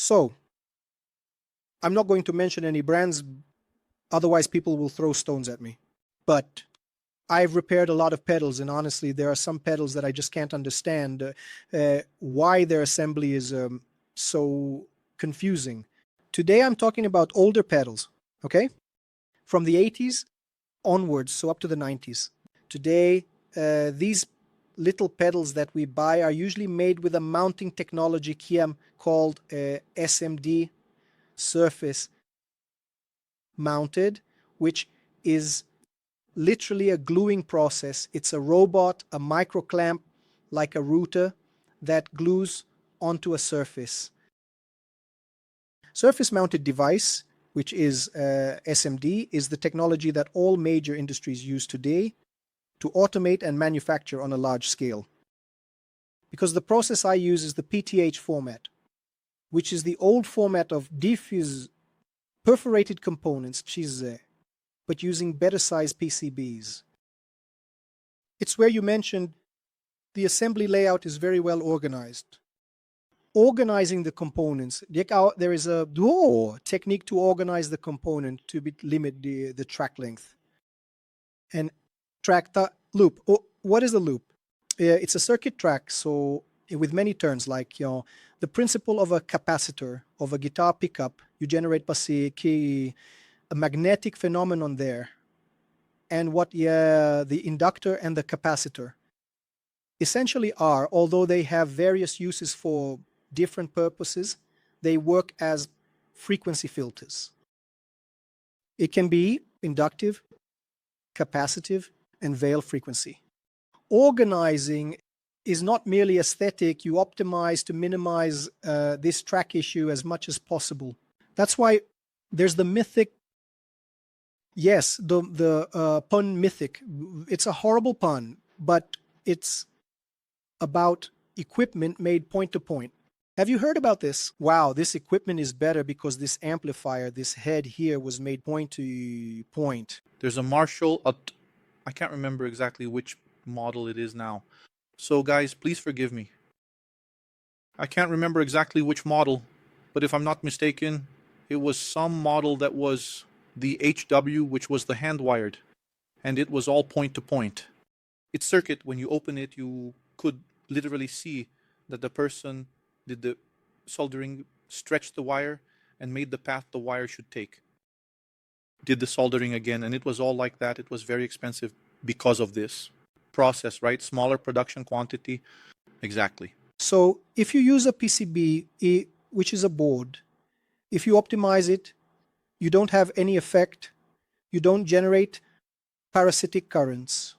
So, I'm not going to mention any brands, otherwise people will throw stones at me. But I've repaired a lot of pedals, and honestly, there are some pedals that I just can't understand why their assembly is so confusing. Today, I'm talking about older pedals, okay? From the 80s onwards, so up to the 90s. Today, these little pedals that we buy are usually made with a mounting technology called SMD, surface mounted, which is literally a gluing process. It's a robot, a micro clamp, like a router that glues onto a surface. Surface mounted device, which is SMD, is the technology that all major industries use today to automate and manufacture on a large scale. Because the process I use is the PTH format, which is the old format of diffuse perforated components, but using better sized PCBs. It's where you mentioned the assembly layout is very well organized. Organizing the components, there is a technique to organize the component to limit the track length. And track loop. What is a loop? It's a circuit track, so with many turns, like the principle of a capacitor of a guitar pickup, you generate a magnetic phenomenon there, and what the inductor and the capacitor essentially are, although they have various uses for different purposes, they work as frequency filters. It can be inductive, capacitive, and veil frequency. Organizing is not merely aesthetic. You optimize to minimize this track issue as much as possible. That's why there's the mythic, yes, the pun mythic. It's a horrible pun, but it's about equipment made point to point. Have you heard about this? Wow, this equipment is better because this amplifier, this head here, was made point to point. There's a Marshall, I can't remember exactly which model it is now. So guys, please forgive me. I can't remember exactly which model, but if I'm not mistaken, it was some model that was the HW, which was the hand-wired, and it was all point to point. Its circuit, when you open it, you could literally see that the person did the soldering, stretched the wire, and made the path the wire should take. Did the soldering again, and it was all like that. It was very expensive because of this process, right? Smaller production quantity. Exactly. So if you use a PCB, which is a board, if you optimize it, you don't have any effect. You don't generate parasitic currents.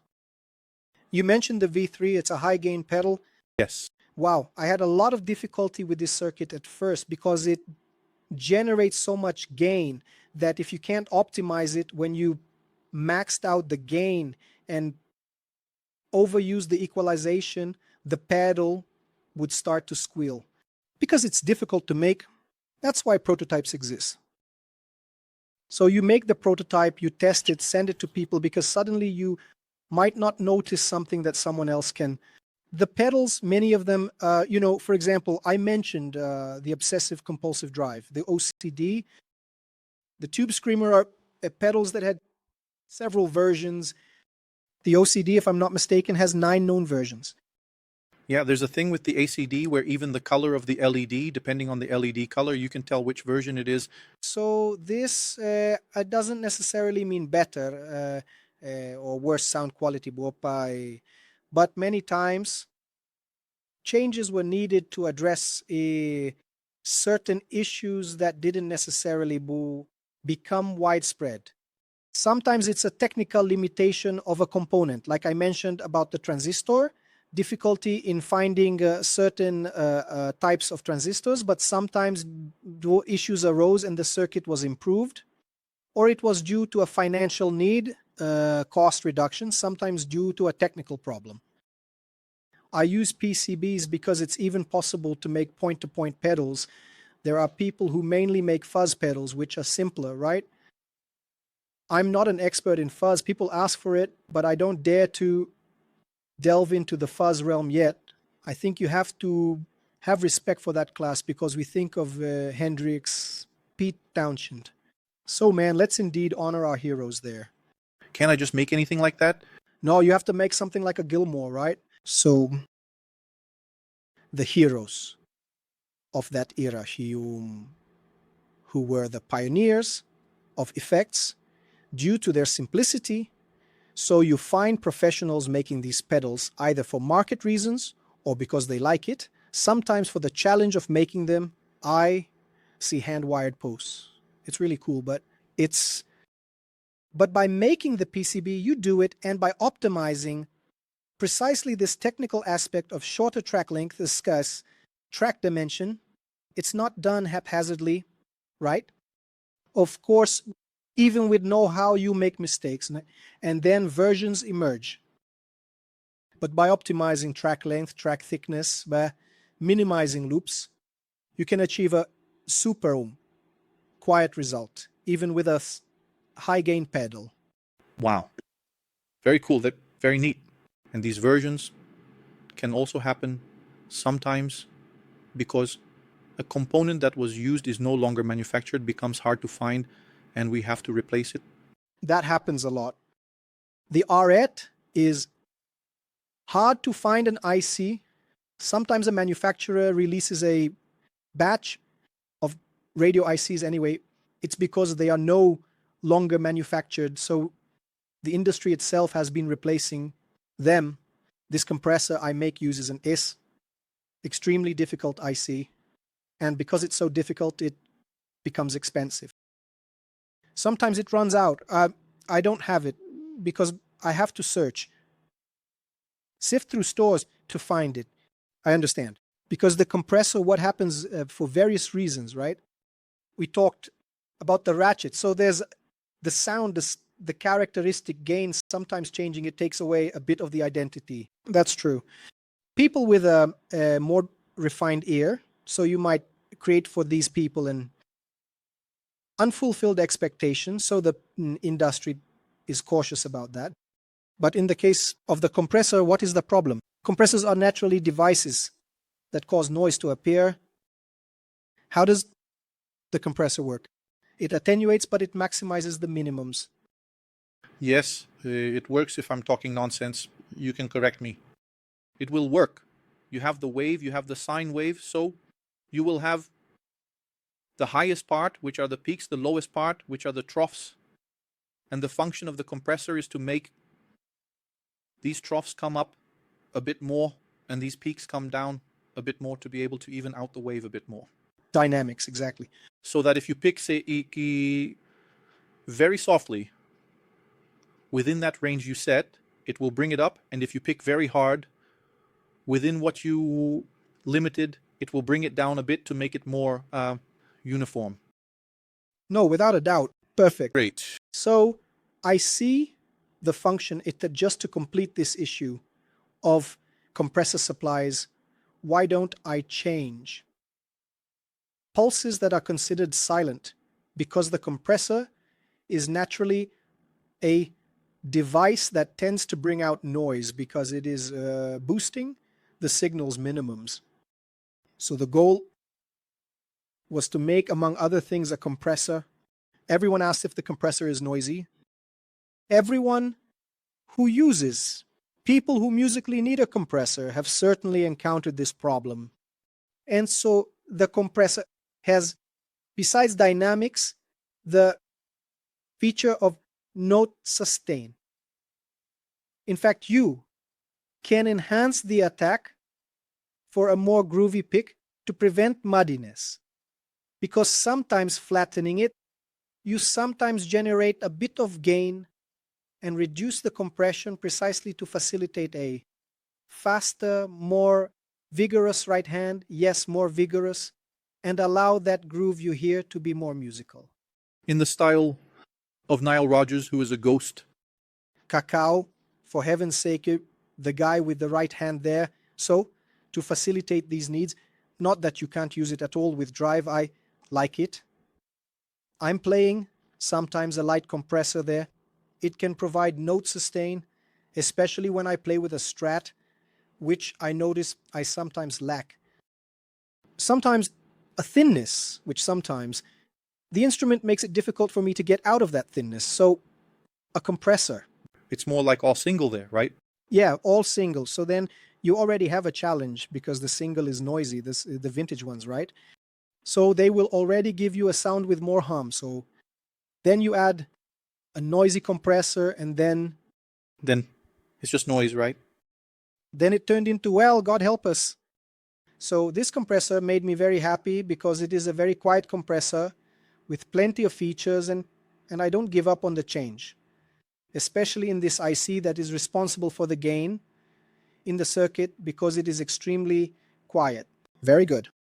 You mentioned the V3. It's a high gain pedal. Yes. Wow, I had a lot of difficulty with this circuit at first because it generates so much gain that if you can't optimize it, when you maxed out the gain and overuse the equalization, the pedal would start to squeal. Because it's difficult to make, that's why prototypes exist. So you make the prototype, you test it, send it to people, because suddenly you might not notice something that someone else can. The pedals, many of them, for example, I mentioned the obsessive compulsive drive, the OCD. The Tube Screamer are pedals that had several versions. The OCD, if I'm not mistaken, has 9 known versions. Yeah, there's a thing with the ACD where even the color of the LED, depending on the LED color, you can tell which version it is. So this doesn't necessarily mean better or worse sound quality, but many times changes were needed to address certain issues that didn't necessarily become widespread. Sometimes it's a technical limitation of a component, like I mentioned about the transistor, difficulty in finding certain types of transistors, but sometimes issues arose and the circuit was improved, or it was due to a financial need, cost reduction, sometimes due to a technical problem. I use PCBs because it's even possible to make point-to-point pedals. There are people who mainly make fuzz pedals, which are simpler, right? I'm not an expert in fuzz. People ask for it, but I don't dare to delve into the fuzz realm yet. I think you have to have respect for that class because we think of Hendrix, Pete Townshend. So, man, let's indeed honor our heroes there. Can't I just make anything like that? No, you have to make something like a Gilmore, right? So, the heroes of that era, who were the pioneers of effects due to their simplicity. So you find professionals making these pedals either for market reasons or because they like it, sometimes for the challenge of making them. I see hand-wired posts. It's really cool, but by making the PCB, you do it, and by optimizing precisely this technical aspect of shorter track length, discuss track dimension. It's not done haphazardly, right? Of course, even with know-how, you make mistakes, and then versions emerge. But by optimizing track length, track thickness, by minimizing loops, you can achieve a super quiet result, even with a high gain pedal. Wow. Very cool. That very neat. And these versions can also happen sometimes because a component that was used is no longer manufactured, becomes hard to find, and we have to replace it. That happens a lot. The RET is hard to find an IC. Sometimes a manufacturer releases a batch of radio ICs anyway. It's because they are no longer manufactured. So the industry itself has been replacing them. This compressor I make uses an S, extremely difficult IC. And because it's so difficult, it becomes expensive. Sometimes it runs out. I don't have it because I have to search, sift through stores to find it. I understand. Because the compressor, what happens for various reasons, right? We talked about the ratchet. So there's the sound, the characteristic gain, sometimes changing, it takes away a bit of the identity. That's true. People with a more refined ear, so you might create for these people an unfulfilled expectation, so the industry is cautious about that. But in the case of the compressor, what is the problem? Compressors are naturally devices that cause noise to appear. How does the compressor work? It attenuates, but it maximizes the minimums. Yes, it works. If I'm talking nonsense, you can correct me. It will work. You have the wave, you have the sine wave, so you will have the highest part, which are the peaks, the lowest part, which are the troughs. And the function of the compressor is to make these troughs come up a bit more and these peaks come down a bit more to be able to even out the wave a bit more. Dynamics, exactly. So that if you pick, say, very softly within that range you set, it will bring it up. And if you pick very hard within what you limited, it will bring it down a bit to make it more uniform. No, without a doubt. Perfect. Great. So I see the function, just to complete this issue of compressor supplies, why don't I change pulses that are considered silent? Because the compressor is naturally a device that tends to bring out noise because it is boosting the signal's minimums. So the goal was to make, among other things, a compressor. Everyone asks if the compressor is noisy. Everyone who uses, people who musically need a compressor have certainly encountered this problem. And so the compressor has, besides dynamics, the feature of note sustain. In fact, you can enhance the attack for a more groovy pick to prevent muddiness. Because sometimes flattening it, you sometimes generate a bit of gain and reduce the compression precisely to facilitate a faster, more vigorous right hand, yes, more vigorous, and allow that groove you hear to be more musical. In the style of Nile Rodgers, who is a ghost. Cacao, for heaven's sake, the guy with the right hand there. So, to facilitate these needs, not that you can't use it at all with drive, I like it. I'm playing sometimes a light compressor there. It can provide note sustain, especially when I play with a Strat, which I notice I sometimes lack. sometimes a thinness, which sometimes the instrument makes it difficult for me to get out of that thinness. So a compressor. It's more like all single there, right? Yeah, all single. So then you already have a challenge because the single is noisy, the vintage ones, right? So they will already give you a sound with more hum. So then you add a noisy compressor, and then it's just noise, right? it turned into, well, God help us. So this compressor made me very happy because it is a very quiet compressor with plenty of features, and I don't give up on the change, especially in this IC that is responsible for the gain in the circuit because it is extremely quiet. Very good.